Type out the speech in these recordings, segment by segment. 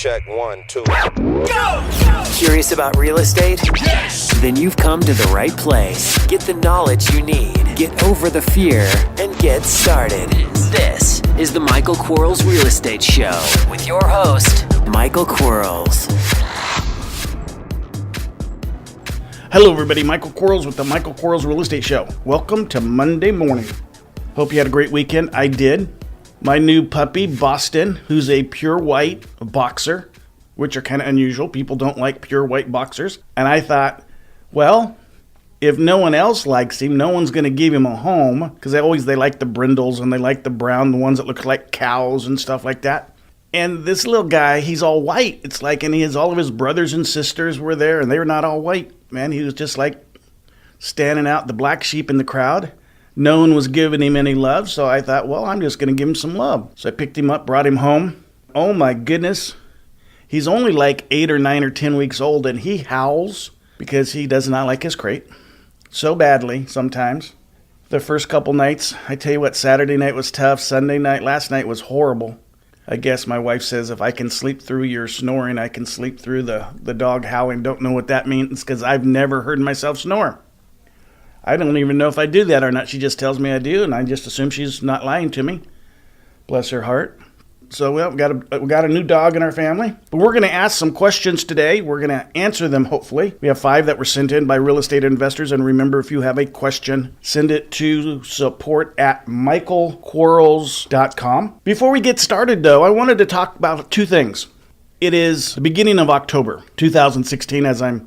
check, 1, 2. Go! Curious about real estate? Yes! Then you've come to the right place. Get the knowledge you need, get over the fear, and get started. This is the Michael Quarles Real Estate Show with your host, Michael Quarles. Hello everybody, Michael Quarles with the Michael Quarles Real Estate Show. Welcome to Monday morning. Hope you had a great weekend. I did. My new puppy, Boston, who's a pure white boxer, which are kind of unusual. People don't like pure white boxers. And I thought, well, if no one else likes him, no one's going to give him a home, because they like the brindles and they like the brown, the ones that look like cows and stuff like that. And this little guy, he's all white. It's like, and all of his brothers and sisters were there, and they were not all white. Man, he was just like standing out, the black sheep in the crowd. No one was giving him any love, so I thought, well, I'm just going to give him some love. So I picked him up, brought him home. Oh my goodness. He's only like 8 or 9 or 10 weeks old, and he howls because he does not like his crate so badly sometimes. The first couple nights, I tell you what, Saturday night was tough. Sunday night, last night was horrible. I guess my wife says if I can sleep through your snoring, I can sleep through the dog howling. Don't know what that means because I've never heard myself snore. I don't even know if I do that or not. She just tells me I do, and I just assume she's not lying to me. Bless her heart. So we got a new dog in our family. But we're going to ask some questions today. We're going to answer them, hopefully. We have 5 that were sent in by real estate investors. And remember, if you have a question, send it to support@michaelquarles.com. Before we get started, though, I wanted to talk about 2 things. It is the beginning of October 2016 as I'm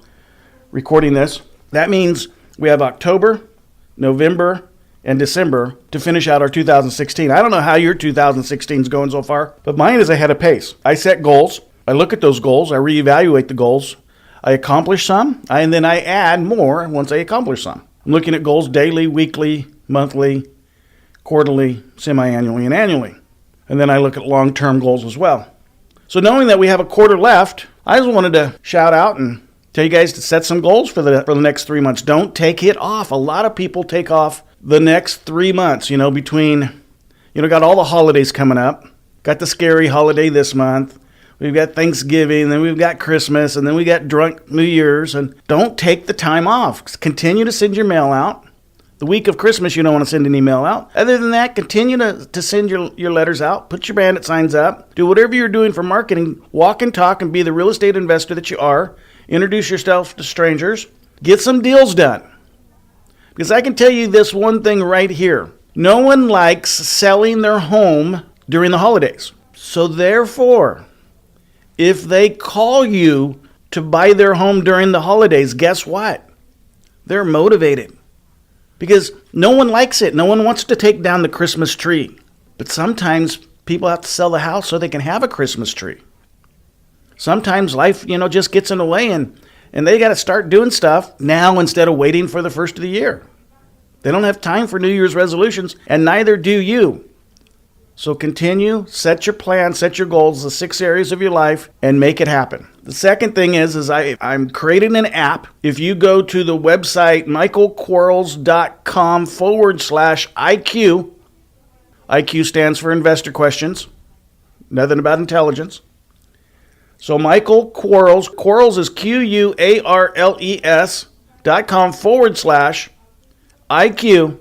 recording this. That means we have October, November, and December to finish out our 2016. I don't know how your 2016 is going so far, but mine is ahead of pace. I set goals. I look at those goals. I reevaluate the goals. I accomplish some, and then I add more once I accomplish some. I'm looking at goals daily, weekly, monthly, quarterly, semi-annually, and annually. And then I look at long-term goals as well. So knowing that we have a quarter left, I just wanted to shout out and tell you guys to set some goals for the next 3 months. Don't take it off. A lot of people take off the next 3 months, between, got all the holidays coming up. Got the scary holiday this month. We've got Thanksgiving, then we've got Christmas, and then we got drunk New Year's. And don't take the time off. Continue to send your mail out. The week of Christmas, you don't want to send an email out. Other than that, continue to send your letters out. Put your bandit signs up. Do whatever you're doing for marketing. Walk and talk and be the real estate investor that you are. Introduce yourself to strangers. Get some deals done. Because I can tell you this one thing right here. No one likes selling their home during the holidays. So therefore, if they call you to buy their home during the holidays, guess what? They're motivated. Because no one likes it. No one wants to take down the Christmas tree. But sometimes people have to sell the house so they can have a Christmas tree. Sometimes life, just gets in the way and they got to start doing stuff now instead of waiting for the first of the year. They don't have time for New Year's resolutions, and neither do you. So continue, set your plan, set your goals, the 6 areas of your life, and make it happen. The second thing is I'm creating an app. If you go to the website, michaelquarles.com/IQ, IQ stands for investor questions, nothing about intelligence. So Michael Quarles, Quarles is QUARLES.com/IQ.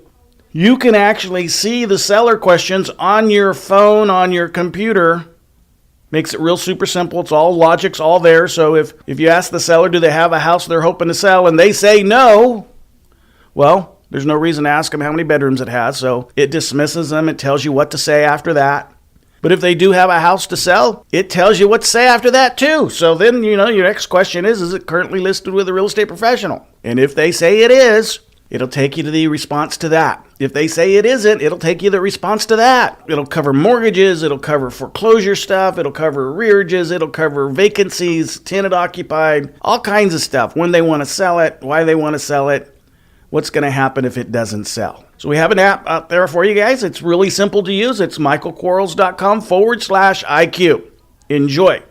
You can actually see the seller questions on your phone, on your computer. Makes it real super simple. It's all logic's all there. So if you ask the seller, do they have a house they're hoping to sell, and they say no, well, there's no reason to ask them how many bedrooms it has. So it dismisses them. It tells you what to say after that. But if they do have a house to sell, it tells you what to say after that too. So then, your next question is it currently listed with a real estate professional? And if they say it is, it'll take you to the response to that. If they say it isn't, it'll take you to the response to that. It'll cover mortgages, it'll cover foreclosure stuff, it'll cover arrearages, it'll cover vacancies, tenant occupied, all kinds of stuff. When they want to sell it, why they want to sell it, what's going to happen if it doesn't sell. So we have an app out there for you guys. It's really simple to use. It's michaelquarles.com/IQ. Enjoy.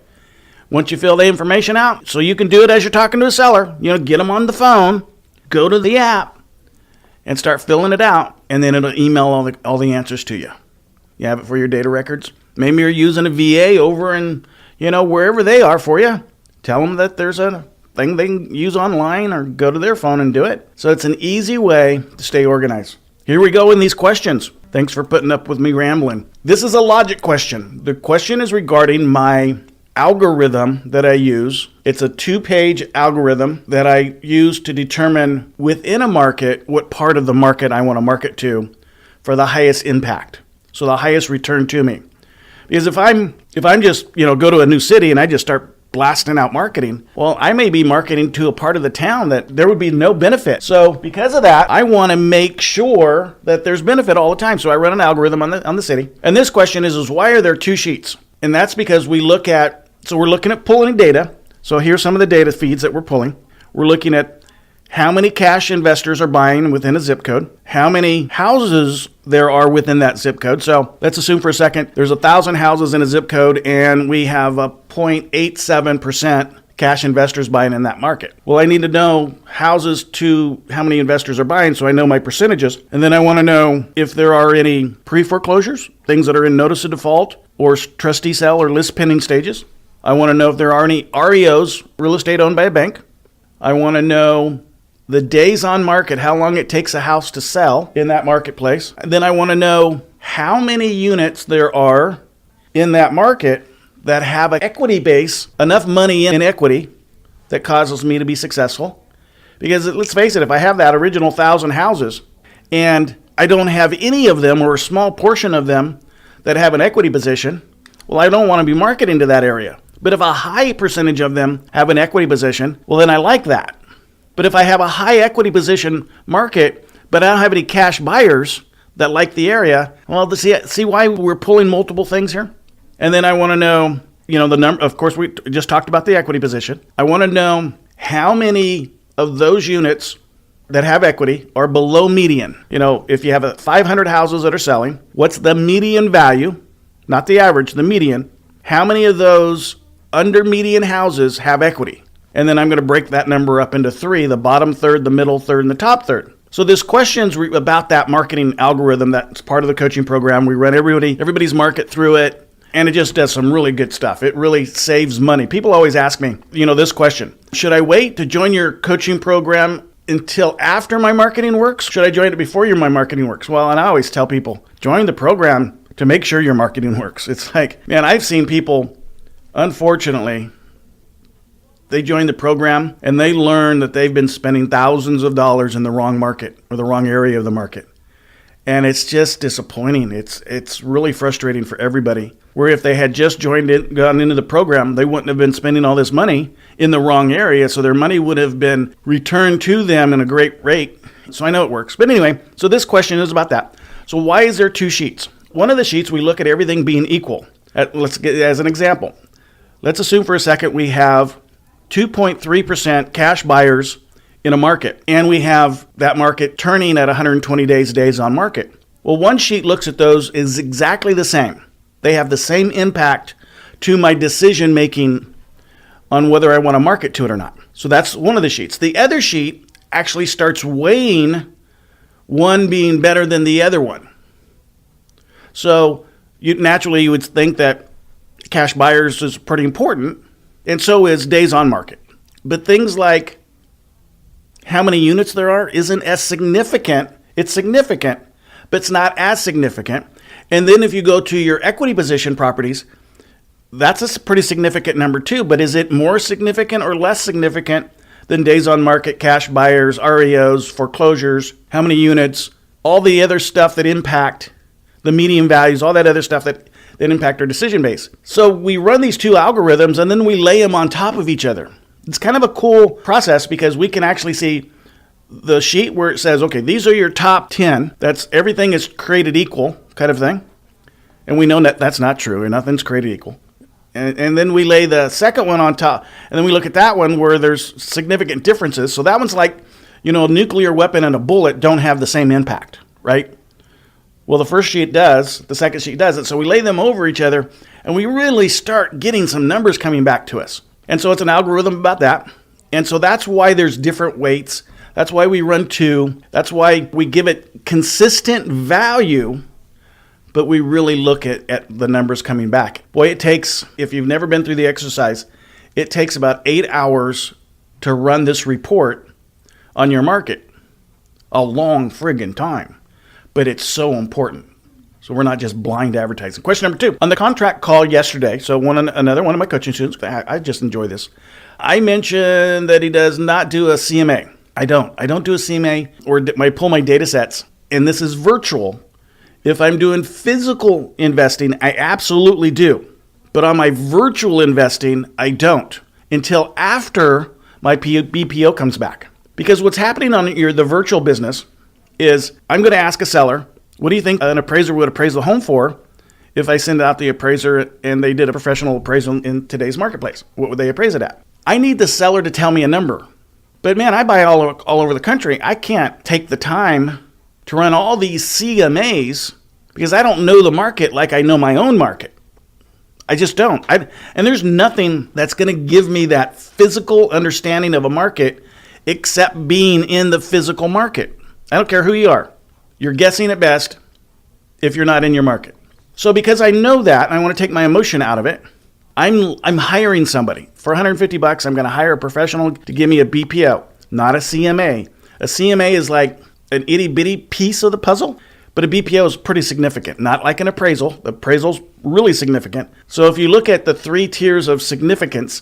Once you fill the information out, so you can do it as you're talking to a seller, get them on the phone, go to the app, and start filling it out, and then it'll email all the answers to you. You have it for your data records. Maybe you're using a VA over in, wherever they are for you, tell them that there's a thing they can use online or go to their phone and do it. So it's an easy way to stay organized. Here we go in these questions. Thanks for putting up with me rambling. This is a logic question. The question is regarding my algorithm that I use. It's a 2-page algorithm that I use to determine within a market what part of the market I want to market to for the highest impact. So the highest return to me. Because if I'm just, go to a new city and I just start blasting out marketing, well, I may be marketing to a part of the town that there would be no benefit. So because of that, I want to make sure that there's benefit all the time. So I run an algorithm on the city. And this question is why are there 2 sheets? And that's because we're looking at pulling data. So here's some of the data feeds that we're pulling. We're looking at how many cash investors are buying within a zip code, how many houses there are within that zip code. So let's assume for a second there's 1,000 houses in a zip code and we have a 0.87% cash investors buying in that market. Well, I need to know houses to how many investors are buying so I know my percentages. And then I want to know if there are any pre-foreclosures, things that are in notice of default or trustee sale or list pending stages. I want to know if there are any REOs, real estate owned by a bank. I want to know the days on market, how long it takes a house to sell in that marketplace. And then I want to know how many units there are in that market that have an equity base, enough money in equity that causes me to be successful. Because let's face it, if I have that original 1,000 houses and I don't have any of them or a small portion of them that have an equity position, well, I don't want to be marketing to that area. But if a high percentage of them have an equity position, well, then I like that. But if I have a high equity position market, but I don't have any cash buyers that like the area, well, see why we're pulling multiple things here? And then I want to know, the number. Of course, we just talked about the equity position. I want to know how many of those units that have equity are below median. If you have 500 houses that are selling, what's the median value? Not the average, the median. How many of those under median houses have equity? And then I'm going to break that number up into 3, the bottom third, the middle third, and the top third. So this question's about that marketing algorithm that's part of the coaching program. We run everybody's market through it, and it just does some really good stuff. It really saves money. People always ask me, this question. Should I wait to join your coaching program until after my marketing works? Should I join it before my marketing works? Well, and I always tell people, join the program to make sure your marketing works. It's like, man, I've seen people, unfortunately, they join the program and they learn that they've been spending thousands of dollars in the wrong market or the wrong area of the market. And it's just disappointing. It's really frustrating for everybody. Where if they had just gotten into the program, they wouldn't have been spending all this money in the wrong area. So their money would have been returned to them in a great rate. So I know it works. But anyway, so this question is about that. So why is there 2 sheets? One of the sheets, we look at everything being equal. Let's get as an example. Let's assume for a second we have 2.3% cash buyers in a market, and we have that market turning at 120 days on market. Well, one sheet looks at those is exactly the same. They have the same impact to my decision making on whether I want to market to it or not. So that's one of the sheets. The other sheet actually starts weighing one being better than the other one. So you would think that cash buyers is pretty important, and so is days on market. But things like how many units there are isn't as significant. It's significant, but it's not as significant. And then if you go to your equity position properties, that's a pretty significant number too. But is it more significant or less significant than days on market, cash buyers, REOs, foreclosures, how many units, all the other stuff that impact the median values, all that other stuff that impact our decision base? So we run these 2 algorithms and then we lay them on top of each other. It's kind of a cool process because we can actually see the sheet where it says, okay, these are your top 10. That's everything is created equal kind of thing. And we know that that's not true and nothing's created equal. And then we lay the second one on top. And then we look at that one where there's significant differences. So that one's like, a nuclear weapon and a bullet don't have the same impact, right? Well, the first sheet does, the second sheet doesn't. So we lay them over each other and we really start getting some numbers coming back to us. And so it's an algorithm about that. And so that's why there's different weights. That's why we run 2. That's why we give it consistent value but we really look at the numbers coming back. Boy, it takes, if you've never been through the exercise, it takes about 8 hours to run this report on your market. A long friggin' time, but it's so important. So we're not just blind advertising. Question number 2. On the contract call yesterday, so another one of my coaching students, I just enjoy this. I mentioned that he does not do a CMA. I don't do a CMA or I pull my data sets, and this is virtual. If I'm doing physical investing, I absolutely do. But on my virtual investing, I don't until after my BPO comes back. Because what's happening on the virtual business is I'm going to ask a seller, what do you think an appraiser would appraise the home for if I send out the appraiser and they did a professional appraisal in today's marketplace? What would they appraise it at? I need the seller to tell me a number. But man, I buy all over the country. I can't take the time to run all these CMAs because I don't know the market like I know my own market. I just don't. And there's nothing that's going to give me that physical understanding of a market except being in the physical market. I don't care who you are. You're guessing at best if you're not in your market. So because I know that and I want to take my emotion out of it, I'm hiring somebody. For $150, I'm going to hire a professional to give me a BPO, not a CMA. A CMA is like an itty-bitty piece of the puzzle, but a BPO is pretty significant, not like an appraisal. The appraisal's really significant. So if you look at the 3 tiers of significance,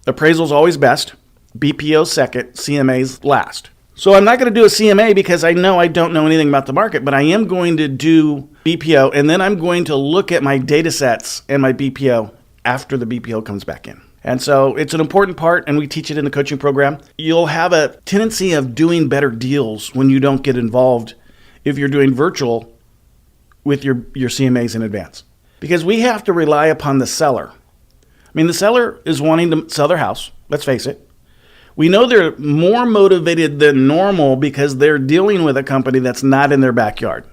appraisal's always best, BPO second, CMA's last. So I'm not going to do a CMA because I know I don't know anything about the market, but I am going to do BPO, and then I'm going to look at my data sets and my BPO after the BPO comes back in. And so it's an important part, and we teach it in the coaching program. You'll have a tendency of doing better deals when you don't get involved if you're doing virtual with your CMAs in advance. Because we have to rely upon the seller. I mean, the seller is wanting to sell their house, let's face it. We know they're more motivated than normal because they're dealing with a company that's not in their backyard.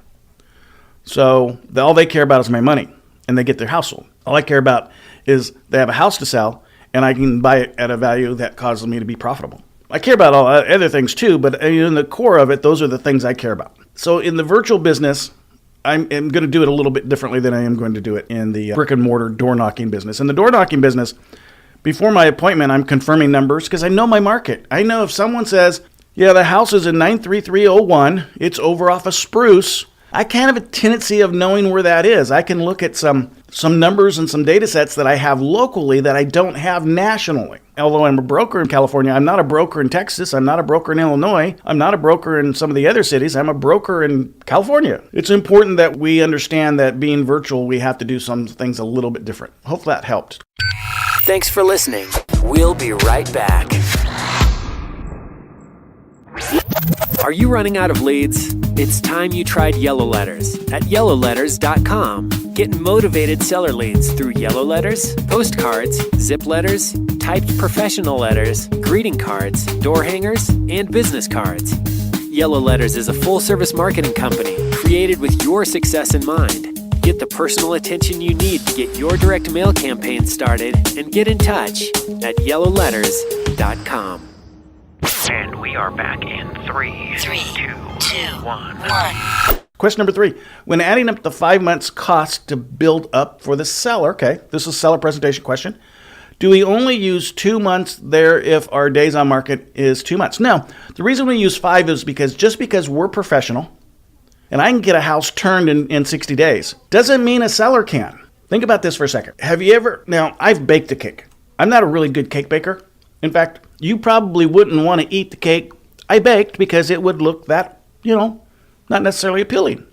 So all they care about is my money, and they get their house sold. All I care about is they have a house to sell, and I can buy it at a value that causes me to be profitable. I care about all other things too, but in the core of it, those are the things I care about. So in the virtual business, I'm going to do it a little bit differently than I am going to do it in the brick and mortar door knocking business. In the door knocking business, before my appointment, I'm confirming numbers because I know my market. I know if someone says, yeah, the house is in 93301, it's over off of Spruce, I kind of have a tendency of knowing where that is. I can look at some numbers and some data sets that I have locally that I don't have nationally. Although I'm a broker in California, I'm not a broker in Texas, I'm not a broker in Illinois, I'm not a broker in some of the other cities, I'm a broker in California. It's important that we understand that being virtual, we have to do some things a little bit different. Hopefully that helped. Thanks for listening. We'll be right back. Are you running out of leads? It's time you tried Yellow Letters at yellowletters.com. Get motivated seller leads through Yellow Letters, postcards, zip letters, typed professional letters, greeting cards, door hangers, and business cards. Yellow Letters is a full-service marketing company created with your success in mind. Get the personal attention you need to get your direct mail campaign started and get in touch at yellowletters.com. And we are back in 3, 2, 1. Question number 3. When adding up the 5 months cost to build up for the seller, okay, this is a seller presentation question. Do we only use 2 months there if our days on market is 2 months? No, the reason we use 5 is because we're professional and I can get a house turned in 60 days, doesn't mean a seller can. Think about this for a second. Now I've baked a cake. I'm not a really good cake baker. In fact, you probably wouldn't want to eat the cake I baked because it would look that, not necessarily appealing.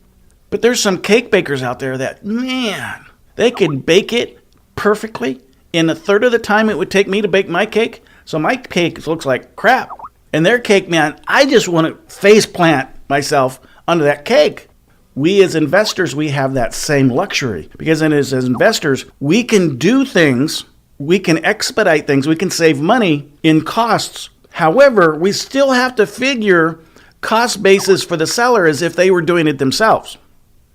But there's some cake bakers out there that, man, they can bake it perfectly in a third of the time it would take me to bake my cake. So my cake looks like crap. And their cake, man, I just want to face plant myself under that cake. We as investors, we have that same luxury because as investors, we can do things, we can expedite things, we can save money in costs. However, we still have to figure cost basis for the seller as if they were doing it themselves.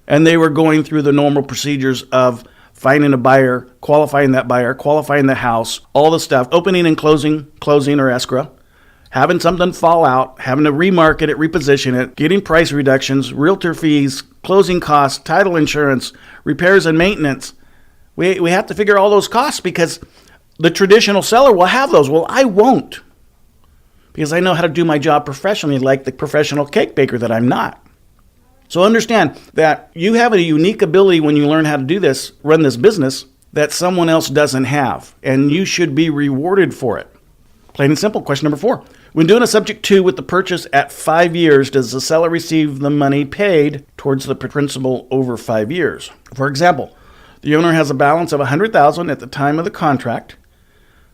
And they were going through the normal procedures of finding a buyer, qualifying that buyer, qualifying the house, all the stuff, opening and closing or escrow, having something fall out, having to remarket it, reposition it, getting price reductions, realtor fees, closing costs, title insurance, repairs and maintenance. We have to figure all those costs because the traditional seller will have those. Well, I won't, because I know how to do my job professionally, like the professional cake baker that I'm not. So understand that you have a unique ability when you learn how to do this, run this business, that someone else doesn't have, and you should be rewarded for it. Plain and simple. Question number 4. When doing a subject to with the purchase at 5 years, does the seller receive the money paid towards the principal over 5 years? For example, the owner has a balance of $100,000 at the time of the contract.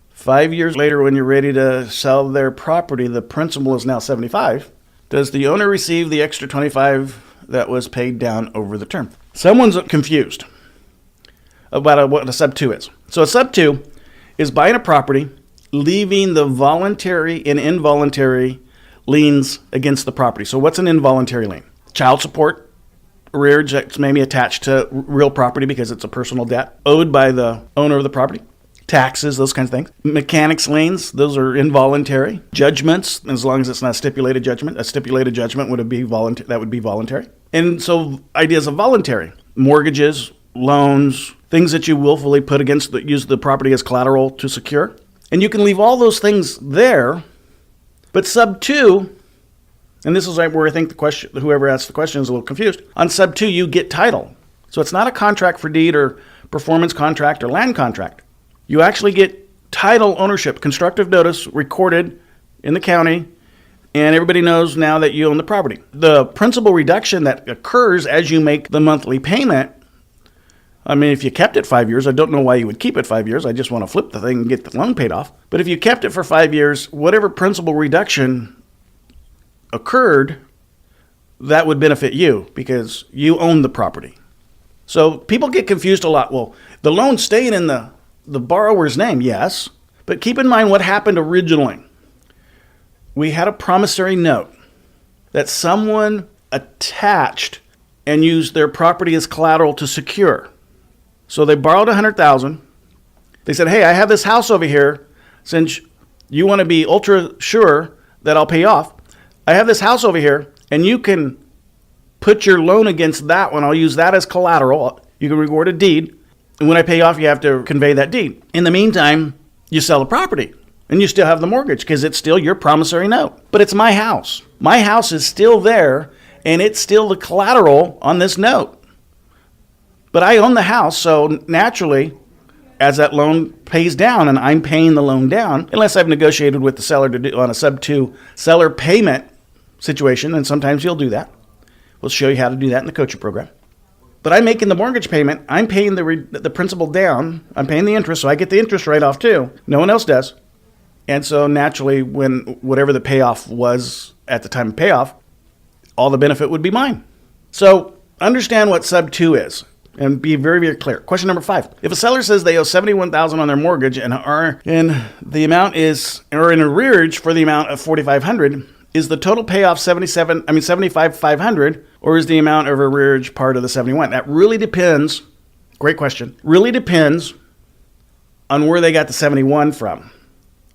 5 years later, when you're ready to sell their property, the principal is now $75,000. Does the owner receive the extra $25,000 that was paid down over the term? Someone's confused about what a sub-2 is. So a sub-2 is buying a property, leaving the voluntary and involuntary liens against the property. So what's an involuntary lien? Child support, arrearage that's maybe attached to real property because it's a personal debt owed by the owner of the property. Taxes, those kinds of things. Mechanics liens, those are involuntary. Judgments, as long as it's not a stipulated judgment. A stipulated judgment would be that would be voluntary. And so ideas of voluntary. Mortgages, loans, things that you willfully put against use the property as collateral to secure. And you can leave all those things there, but sub 2, and this is right where I think whoever asked the question is a little confused. On sub 2, you get title. So it's not a contract for deed or performance contract or land contract. You actually get title ownership, constructive notice recorded in the county, and everybody knows now that you own the property. The principal reduction that occurs as you make the monthly payment, I mean, if you kept it 5 years, I don't know why you would keep it 5 years. I just want to flip the thing and get the loan paid off. But if you kept it for 5 years, whatever principal reduction occurred, that would benefit you because you own the property. So people get confused a lot. Well, the loan's staying in the borrower's name, yes, but keep in mind what happened originally. We had a promissory note that someone attached and used their property as collateral to secure. So they borrowed $100,000. They said, hey, I have this house over here. Since you want to be ultra sure that I'll pay off, I have this house over here, and you can put your loan against that one. I'll use that as collateral. You can record a deed. And when I pay off, you have to convey that deed. In the meantime, you sell the property, and you still have the mortgage because it's still your promissory note. But it's my house. My house is still there, and it's still the collateral on this note. But I own the house, so naturally, as that loan pays down, and I'm paying the loan down, unless I've negotiated with the seller to do on a sub-2 seller payment situation, and sometimes you'll do that. We'll show you how to do that in the coaching program. But I'm making the mortgage payment. I'm paying the principal down. I'm paying the interest, so I get the interest right off too. No one else does. And so naturally, when whatever the payoff was at the time of payoff, all the benefit would be mine. So understand what sub-2 is. And be very, very clear. Question number 5. If a seller says they owe $71,000 on their mortgage and the amount is in arrearage for the amount of $4,500, is the total payoff $75,500, or is the amount of arrearage part of the $71,000? That really depends. Great question. Really depends on where they got the $71,000 from,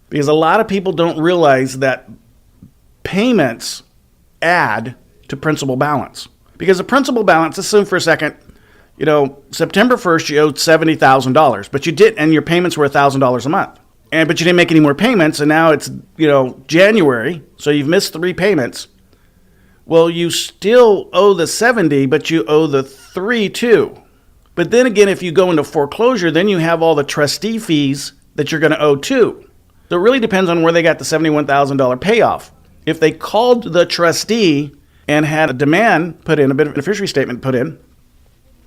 because a lot of people don't realize that payments add to principal balance. Because the principal balance, assume for a second, September 1st, you owed $70,000, but you did, and your payments were $1,000 a month. But you didn't make any more payments, and now it's, January, so you've missed 3 payments. Well, you still owe the 70, but you owe the 3 too. But then again, if you go into foreclosure, then you have all the trustee fees that you're going to owe too. So it really depends on where they got the $71,000 payoff. If they called the trustee and had a demand put in, a beneficiary statement put in,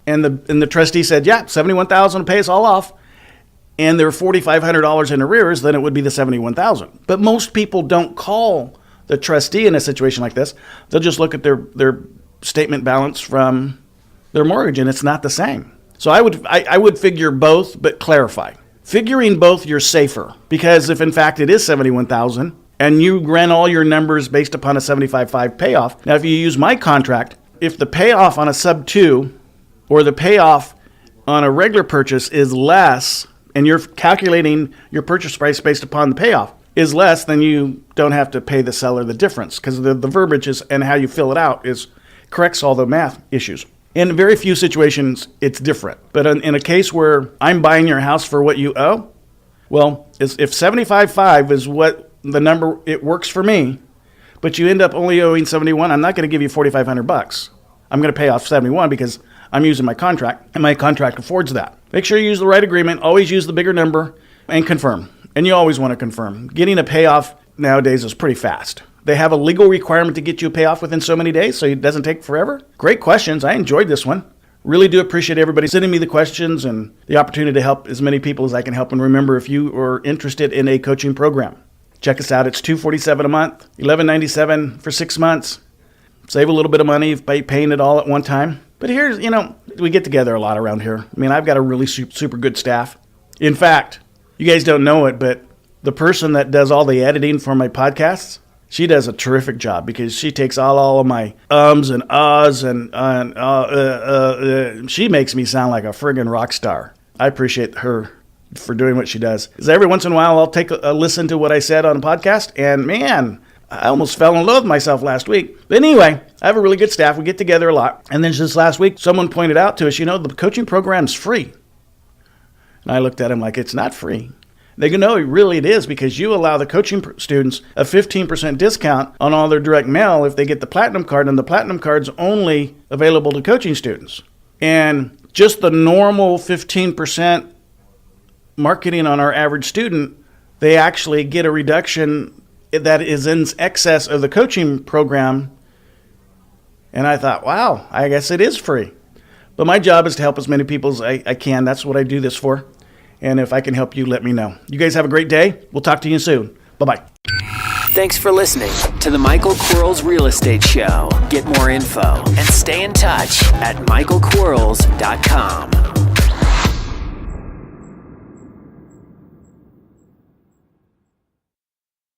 and the trustee said, yeah, $71,000 to pay us all off, and there were $4,500 in arrears, then it would be the $71,000. But most people don't call the trustee in a situation like this. They'll just look at their statement balance from their mortgage, and it's not the same. So I would figure both, but clarify. Figuring both, you're safer, because if in fact it is $71,000 and you ran all your numbers based upon a $75,500 payoff. Now, if you use my contract, if the payoff on a sub-2 or the payoff on a regular purchase is less, and you're calculating your purchase price based upon the payoff, is less, then you don't have to pay the seller the difference, because the verbiage is, and how you fill it out corrects all the math issues. In very few situations, it's different. But in a case where I'm buying your house for what you owe, well, if 75.5 is what the number, it works for me, but you end up only owing 71, I'm not going to give you $4,500. I'm going to pay off 71 because I'm using my contract, and my contract affords that. Make sure you use the right agreement. Always use the bigger number and confirm. And you always want to confirm. Getting a payoff nowadays is pretty fast. They have a legal requirement to get you a payoff within so many days, so it doesn't take forever. Great questions. I enjoyed this one. Really do appreciate everybody sending me the questions and the opportunity to help as many people as I can help. And remember, if you are interested in a coaching program, check us out. It's $247 a month, $11.97 for 6 months. Save a little bit of money by paying it all at one time. But here's, we get together a lot around here. I mean, I've got a really super good staff. In fact, you guys don't know it, but the person that does all the editing for my podcasts, she does a terrific job because she takes all of my ums and ahs and she makes me sound like a friggin' rock star. I appreciate her for doing what she does. Because every once in a while, I'll take a listen to what I said on a podcast, and man, I almost fell in love with myself last week. But anyway, I have a really good staff. We get together a lot. And then just last week, someone pointed out to us, the coaching program's free. And I looked at him like, it's not free. They go, no, really it is, because you allow the coaching students a 15% discount on all their direct mail if they get the Platinum card, and the Platinum card's only available to coaching students. And just the normal 15% marketing on our average student, they actually get a reduction that is in excess of the coaching program. And I thought, wow, I guess it is free. But my job is to help as many people as I can. That's what I do this for. And if I can help you, let me know. You guys have a great day. We'll talk to you soon. Bye-bye. Thanks for listening to the Michael Quarles Real Estate Show. Get more info and stay in touch at michaelquarles.com.